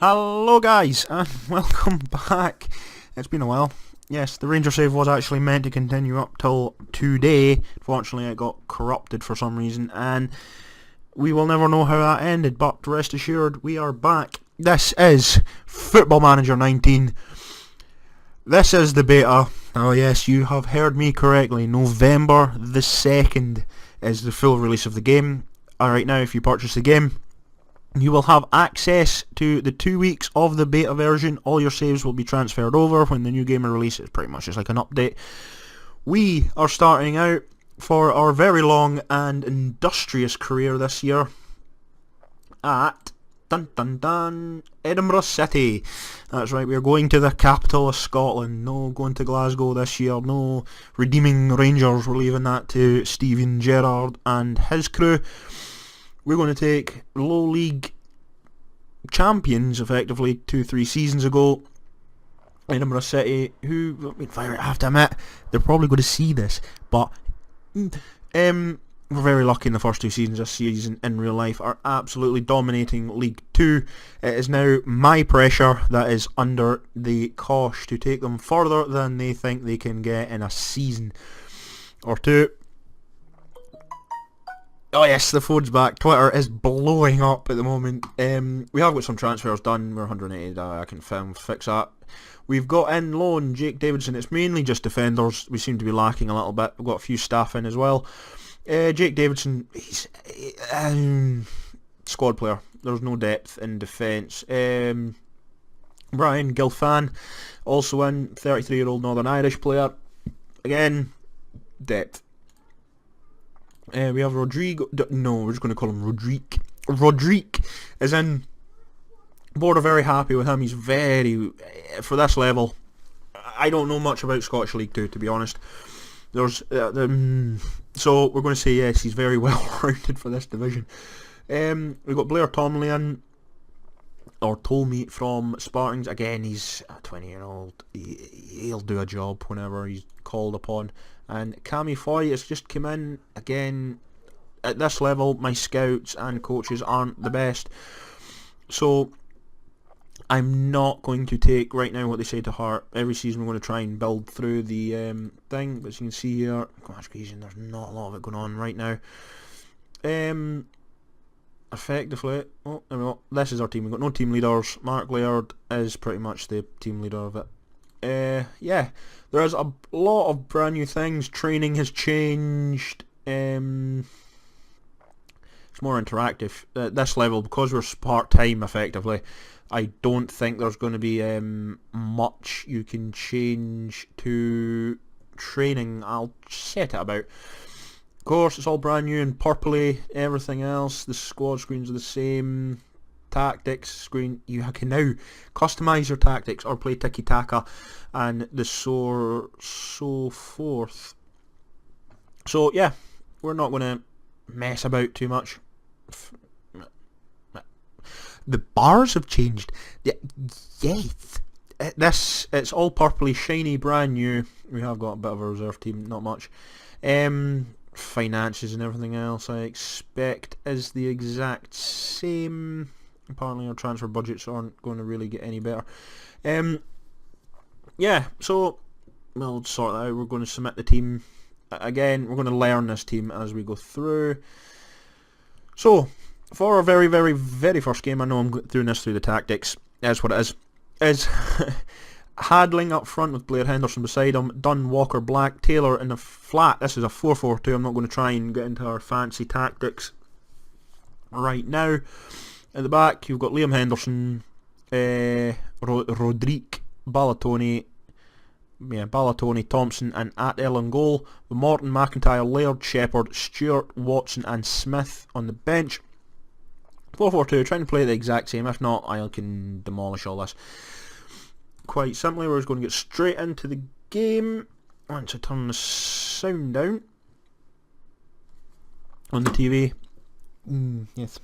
Hello guys, and welcome back. It's been a while. Yes, the Ranger save was actually meant to continue up till today. Fortunately it got corrupted for some reason, and we will never know how that ended, but rest assured, we are back. This is Football Manager 19. This is the beta. Oh yes, you have heard me correctly. November the 2nd is the full release of the game. Alright, now if you purchase the game, you will have access to the 2 weeks of the beta version. All your saves will be transferred over when the new game is released. It's pretty much just like an update. We are starting out for our very long and industrious career this year at Edinburgh City. That's right, we are going to the capital of Scotland. No going to Glasgow this year. No redeeming Rangers. We're leaving that to Steven Gerrard and his crew. We're going to take low league champions, effectively, 2-3 seasons ago, Edinburgh City, who, I have to admit, they're probably going to see this, but we're very lucky in the first 2 seasons this season in real life, are absolutely dominating League 2. It is now my pressure that is under the cosh to take them further than they think they can get in a season or two. Oh yes, the phone's back. Twitter is blowing up at the moment. We have got some transfers done. We're 180. I can fix that. We've got in loan Jake Davidson. It's mainly just defenders. We seem to be lacking a little bit. We've got a few staff in as well. Jake Davidson, he's squad player. There's no depth in defence. Brian Gilfan, also in, 33-year-old Northern Irish player. Again, depth. We have Rodrigo. No, we're just going to call him Rodrigue. Rodrigue is in. Board are very happy with him. He's very, for this level, I don't know much about Scottish League 2, to be honest. There's so we're going to say yes, he's very well rounded for this division. We've got Blair Tomley in, or Tolmie from Spartans. Again, he's a 20-year-old. He'll do a job whenever he's called upon. And Cammy Foy has just come in. Again, at this level, my scouts and coaches aren't the best. So, I'm not going to take right now what they say to heart. Every season we're going to try and build through the thing. But as you can see here, gosh, there's not a lot of it going on right now. Effectively, oh, there we go. This is our team. We've got no team leaders. Mark Laird is pretty much the team leader of it. Yeah, there's a lot of brand new things. Training has changed. It's more interactive at this level because we're part-time effectively. I don't think there's going to be much you can change to training. I'll set it about. Of course, it's all brand new and purpley. Everything else, the squad screens are the same. Tactics screen, you can now customize your tactics or play tiki-taka and the so forth. So yeah, we're not going to mess about too much. The bars have changed. Yes, it's all purpley, shiny, brand new. We have got a bit of a reserve team, not much. Finances and everything else I expect is the exact same. Apparently our transfer budgets aren't going to really get any better. Yeah, so we'll sort that out. We're going to submit the team. Again, we're going to learn this team as we go through. So, for our very, very, very first game, I know I'm doing this through the tactics. That's what it is Hadling up front with Blair Henderson beside him, Dunn, Walker, Black, Taylor in the flat. This is a 4-4-2. I'm not going to try and get into our fancy tactics right now. At the back, you've got Liam Henderson, Rodrigue, Ballatoni, Thompson, and Attel in goal. With Morton, McIntyre, Laird, Shepherd, Stewart, Watson, and Smith on the bench. 4-4-2, trying to play the exact same. If not, I can demolish all this. Quite simply, we're just going to get straight into the game. Once I turn the sound down on the TV. Yes.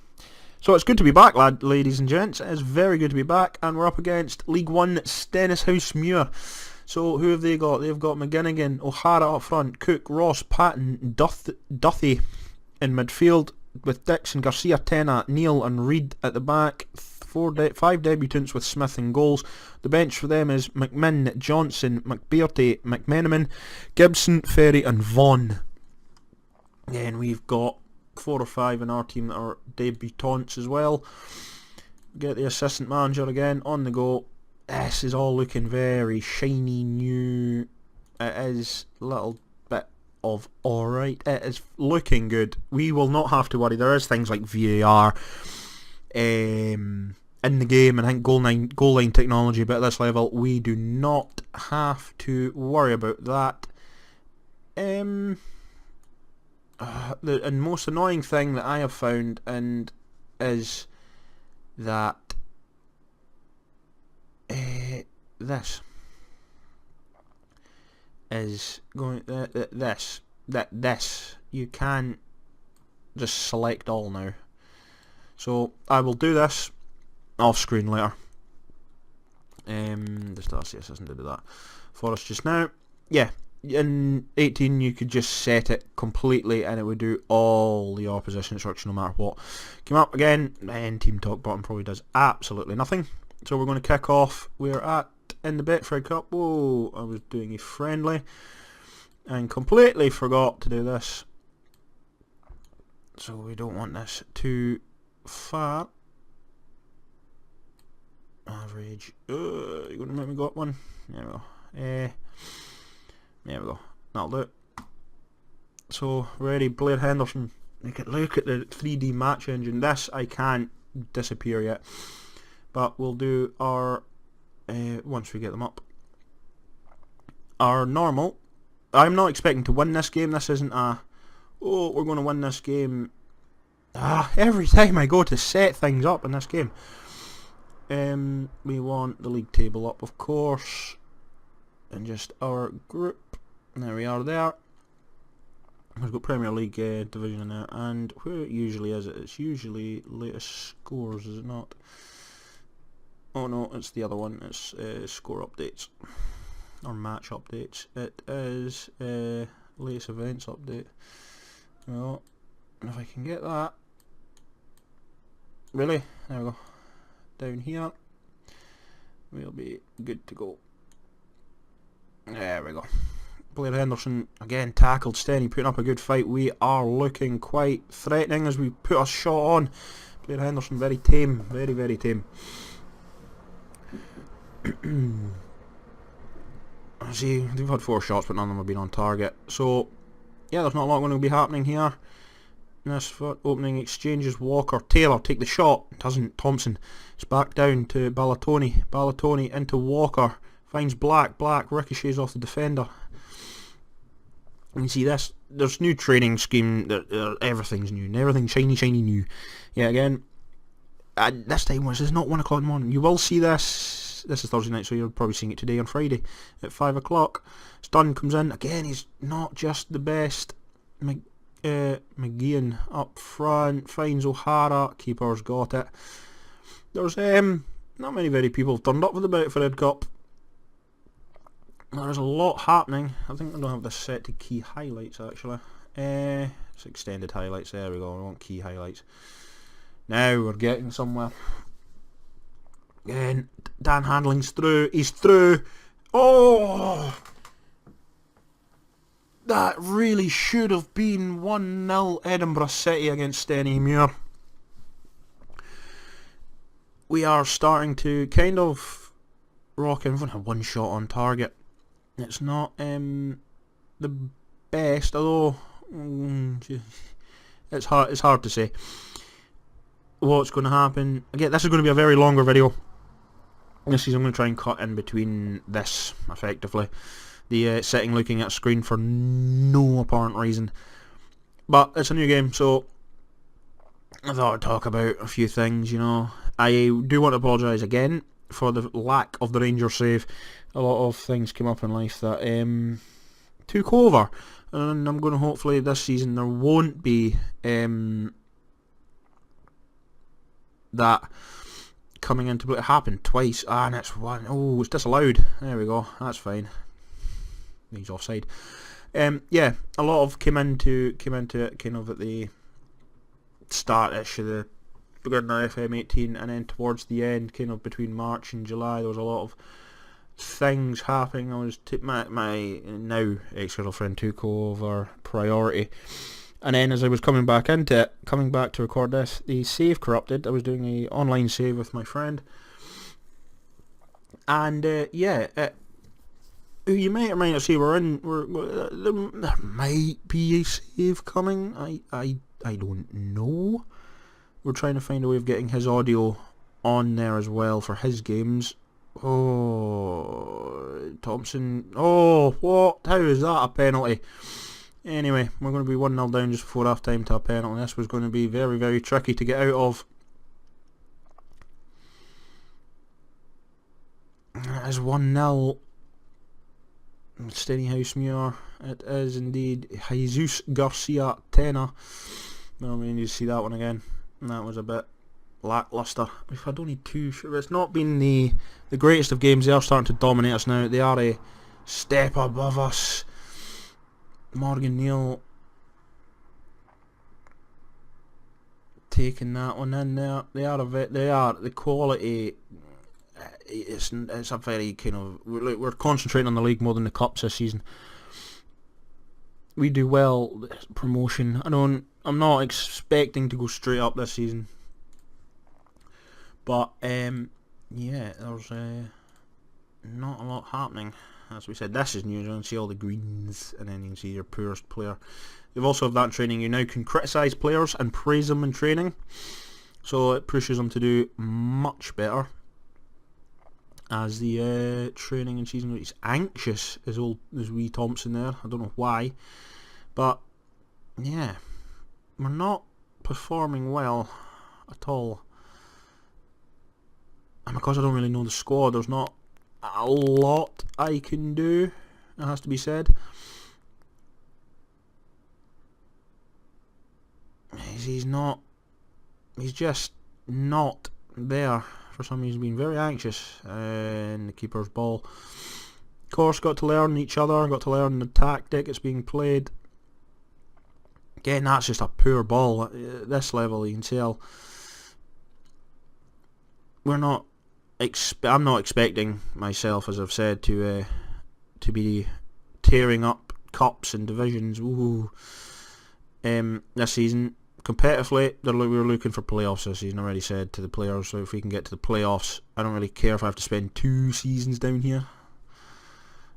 So it's good to be back, ladies and gents. It is very good to be back, and we're up against League 1 Stennishouse-Muir. So who have they got? They've got McGinnigan, O'Hara up front, Cook, Ross, Patton, Duthie in midfield, with Dixon, Garcia, Tena, Neil and Reid at the back. 5 debutants with Smith in goals. The bench for them is McMinn, Johnson, McBearty, McMenamin, Gibson, Ferry and Vaughan. Then we've got 4 or 5 in our team that are debutants as well. Get the assistant manager again on the go. This is all looking very shiny new. It is a little bit of alright. It is looking good. We will not have to worry. There is things like VAR in the game, and I think goal line technology, but at this level we do not have to worry about that. The most annoying thing that I have found is that this is going this you can just select all now. So I will do this off screen later. Just ask the assistant to do that for us just now. Yeah, in 18 you could just set it completely and it would do all the opposition instruction no matter what came up. Again, and Team Talk button probably does absolutely nothing. So we're going to kick off. We're in the Betfred Cup. Whoa, I was doing a friendly and completely forgot to do this. So we don't want this too far. Average. You're going to make me got one? There we go. There we go. That'll do it. So, ready, Blair Henderson. Look at the 3D match engine. This I can't disappear yet. But we'll do our, once we get them up, our normal. I'm not expecting to win this game. This isn't a, oh, we're going to win this game. Every time I go to set things up in this game. We want the league table up, of course. And just our group. There we are there. We've got Premier League division in there. And where it usually is, it's usually latest scores, is it not? Oh no, it's the other one. It's score updates. Or match updates. It is latest events update. Well, if I can get that. Really? There we go. Down here. We'll be good to go. There we go. Blair Henderson again tackled Stenny, putting up a good fight. We are looking quite threatening as we put a shot on. Blair Henderson very tame, very, very tame. See, they've had 4 shots but none of them have been on target. So, yeah, there's not a lot going to be happening here. This opening exchanges. Walker, Taylor, take the shot. Doesn't. Thompson. It's back down to Ballatoni. Ballatoni into Walker. Finds Black. Black ricochets off the defender. You can see this. There's new training scheme. Everything's new. Everything's shiny, shiny new. Yeah, again. This time, this is not 1 o'clock in the morning. You will see this. This is Thursday night, so you're probably seeing it today on Friday at 5 o'clock. Stun comes in. Again, he's not just the best. McGeehan up front, finds O'Hara, keeper's got it. There's not many very people have turned up for the Betfred Cup. There's a lot happening. I think I don't have this set to key highlights actually. It's extended highlights, there we go, I want key highlights. Now we're getting somewhere. Again, Dan Handling's through, he's through. Oh! That really should have been 1-0 Edinburgh City against Stennymuir. We are starting to kind of rock in. We've only had 1 shot on target. It's not the best, although it's hard to say what's going to happen. Again, this is going to be a very longer video. This is I'm going to try and cut in between this effectively. The sitting looking at a screen for no apparent reason. But it's a new game, so I thought I'd talk about a few things, you know. I do want to apologise again for the lack of the Rangers save. A lot of things came up in life that took over. And I'm going to hopefully this season there won't be that coming into play. It happened twice, and it's one. Oh, it's disallowed. There we go, that's fine. He's offside. Yeah, a lot of came into it kind of at the start-ish of the beginning of FM18, and then towards the end, kind of between March and July, there was a lot of things happening. I was my now ex-girlfriend took over priority, and then as I was coming back to record this, the save corrupted. I was doing a online save with my friend, and you might or might not see there might be a save coming. I don't know. We're trying to find a way of getting his audio on there as well for his games. Oh, Thompson. Oh, what? How is that a penalty? Anyway, we're going to be 1-0 down just before half time to a penalty. This was going to be very, very tricky to get out of. It is 1-0. Stennyhousemuir. It is indeed Jesus Garcia Tena. Well, we need to see that one again. That was a bit lacklustre. We've had only 2. It's not been the greatest of games. They are starting to dominate us now. They are a step above us. Morgan Neal taking that one in there. They are the quality. It's a very kind of we're concentrating on the league more than the cups this season. We do well promotion. I'm not expecting to go straight up this season, but there's not a lot happening. As we said, this is new. You can see all the greens, and then you can see your poorest player. You've also have that in training. You now can criticise players and praise them in training, so it pushes them to do much better. As the training and season, he's anxious as wee Thompson there. I don't know why, but yeah, we're not performing well at all. And because I don't really know the squad, there's not a lot I can do, it has to be said. He's just not there. For some reason, being very anxious in the keeper's ball. Of course, got to learn each other, got to learn the tactic that's being played. Again, that's just a poor ball. At this level, you can tell. I'm not expecting myself, as I've said, to be tearing up cups and divisions. This season. Competitively, we're looking for playoffs this season. I already said to the players, so if we can get to the playoffs, I don't really care if I have to spend 2 seasons down here.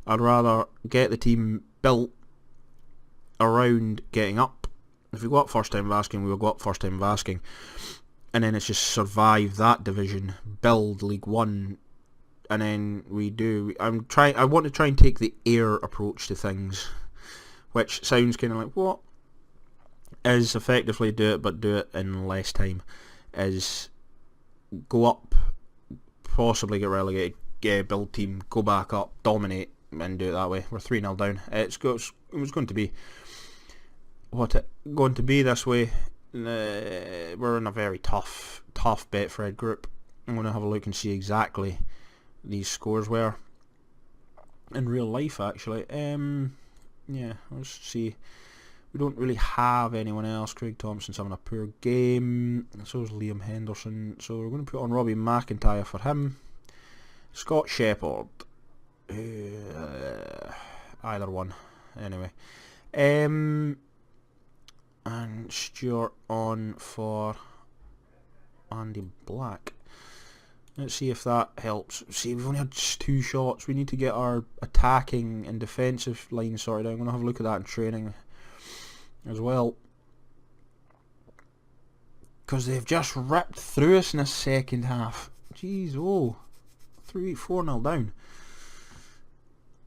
I'd rather get the team built around getting up. If we go up first time of asking, we will go up first time of asking, and then it's just survive that division, build League One, and then we do. I want to try and take the air approach to things, which sounds kind of like what. Is effectively do it, but do it in less time. Is go up, possibly get relegated, build team, go back up, dominate, and do it that way. We're 3-0 down. It was going to be this way. We're in a very tough Betfred group. I'm going to have a look and see exactly these scores were in real life. Actually, let's see. We don't really have anyone else. Craig Thompson's having a poor game. So is Liam Henderson. So we're going to put on Robbie McIntyre for him. Scott Shepherd. Either one. Anyway. And Stuart on for Andy Black. Let's see if that helps. See, we've only had 2 shots. We need to get our attacking and defensive line sorted out. I'm going to have a look at that in training as well, because they've just ripped through us in the second half. Jeez, 4-0 down.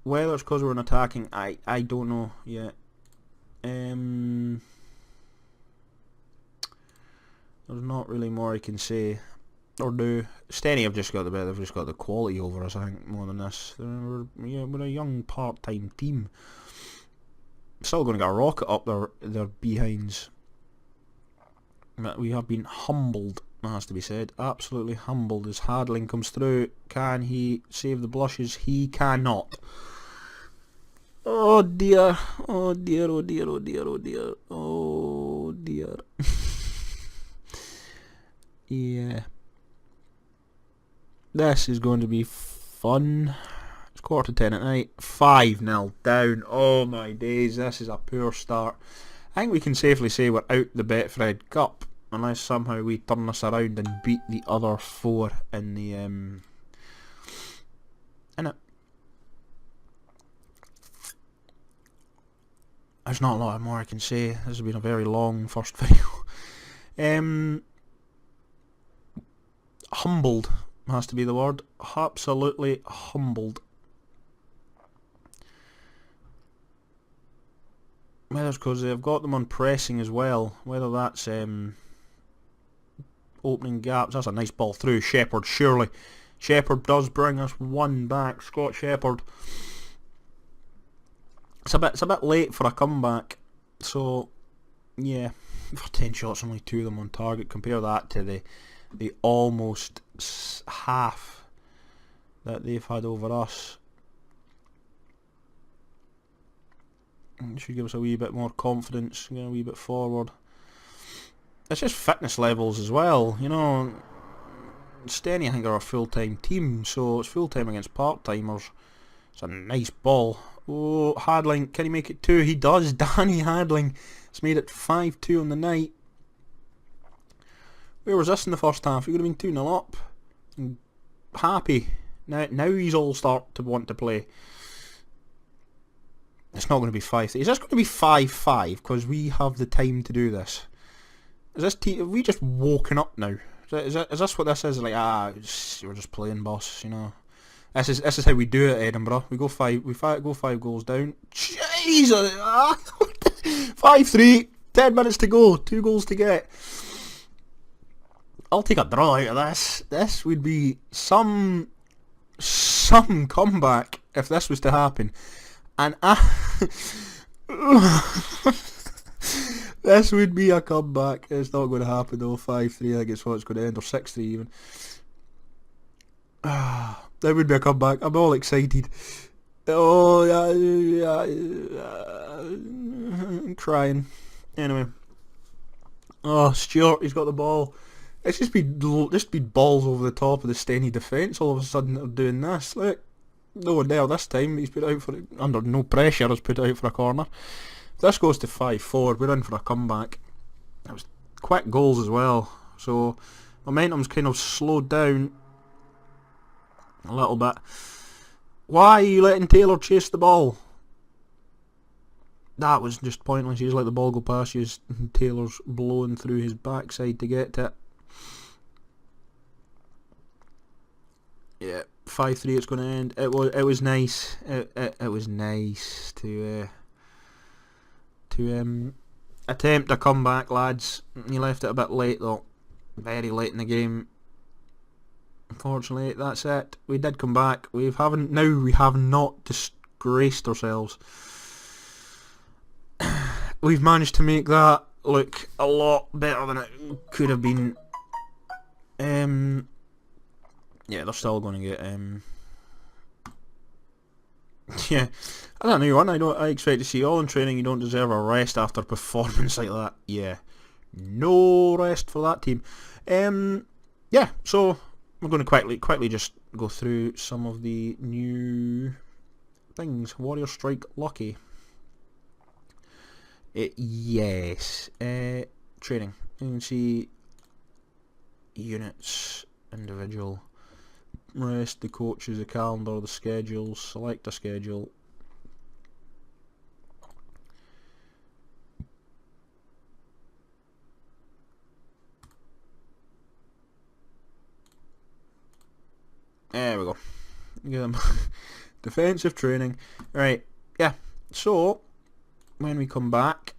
Whether it's because we're in attacking, I don't know yet. There's not really more I can say or do. Stenny have just got they've just got the quality over us, I think, more than this. We're a young part-time team. Still going to get a rocket up their behinds. We have been humbled, that has to be said. Absolutely humbled as Hadling comes through. Can he save the blushes? He cannot. Oh dear. Oh dear, oh dear, oh dear, oh dear. Oh dear. Yeah. This is going to be fun. It's 9:45 at night. 5-0 down. Oh my days, this is a poor start. I think we can safely say we're out the Betfred Cup, unless somehow we turn this around and beat the other 4 in the in it. There's not a lot more I can say. This has been a very long first video. Humbled has to be the word. Absolutely humbled. Whether it's because they've got them on pressing as well. Whether that's opening gaps. That's a nice ball through. Shepherd, surely. Shepherd does bring us 1 back. Scott Shepherd. It's a bit late for a comeback. So, yeah. For 10 shots, only 2 of them on target. Compare that to the almost half that they've had over us. It should give us a wee bit more confidence, get a wee bit forward. It's just fitness levels as well, you know. Steny, I think, are a full-time team, so it's full-time against part-timers. It's a nice ball. Oh, Hadling, can he make it 2? He does. Danny Hadling has made it 5-2 on the night. Where was this in the first half? He would have been 2-0 up. And happy. Now he's all start to want to play. It's not going to be 5-3. Is this going to be 5-5? Because we have the time to do this. Is this team? Have we just woken up now? Is this what this is? Like, we're just playing, boss. You know. This is how we do it, Edinburgh. We go 5 goals down. Jesus! 5-3. 10 minutes to go. 2 goals to get. I'll take a draw out of this. This would be some comeback if this was to happen. And this would be a comeback. It's not going to happen though. 5-3, I think it's what it's going to end, or 6-3 even. That would be a comeback. I'm all excited. Oh yeah, I'm crying. Anyway. Oh, Stuart, he's got the ball. It's just been balls over the top of the Steny defence. All of a sudden they're doing this. Look. No one there this time. He's put out for it under no pressure. Has put out for a corner. If this goes to 5-4, we're in for a comeback. It was quick goals as well, so momentum's kind of slowed down a little bit. Why are you letting Taylor chase the ball? That was just pointless. You just let the ball go past you. Taylor's blowing through his backside to get to it. Yeah. 5-3 it's going to end. It was nice. It was nice to attempt a comeback, lads. You left it a bit late though. Very late in the game. Unfortunately, that's it. We did come back. We have not disgraced ourselves. We've managed to make that look a lot better than it could have been. Yeah, they're still going to get. Yeah, I don't know. I expect to see all in training. You don't deserve a rest after a performance like that. Yeah, no rest for that team. Yeah, so we're going to quickly just go through some of the new things. Warrior Strike Lucky. Yes, training. You can see units, individual. Rest, the coaches, the calendar, the schedules, select a schedule. There we go. Get them. Defensive training. Right, yeah. So, when we come back,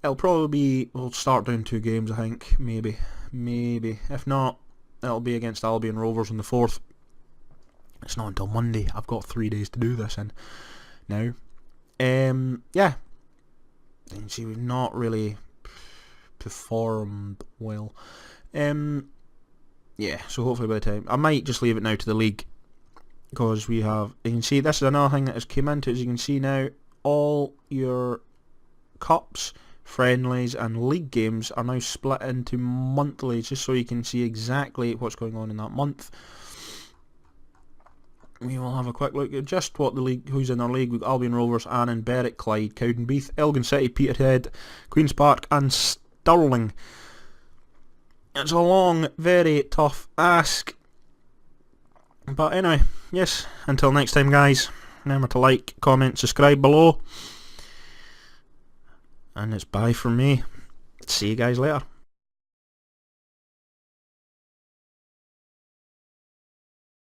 it'll probably be, we'll start doing 2 games, I think, maybe. If not, it'll be against Albion Rovers on the 4th. It's not until Monday. I've got 3 days to do this in now. Yeah. And see, we've not really performed well. Yeah, so hopefully by the time, I might just leave it now to the league, because we have, you can see, this is another thing that has came into it. As you can see now, all your cups friendlies and league games are now split into monthly, just so you can see exactly what's going on in that month. We will have a quick look at just what the league, who's in our league. We've got Albion Rovers, Annan, Berwick, Clyde, Cowdenbeath, Elgin City, Peterhead, Queen's Park and Stirling. It's a long, very tough ask. But anyway, yes, until next time guys, remember to like, comment, subscribe below. And it's bye from me. See you guys later.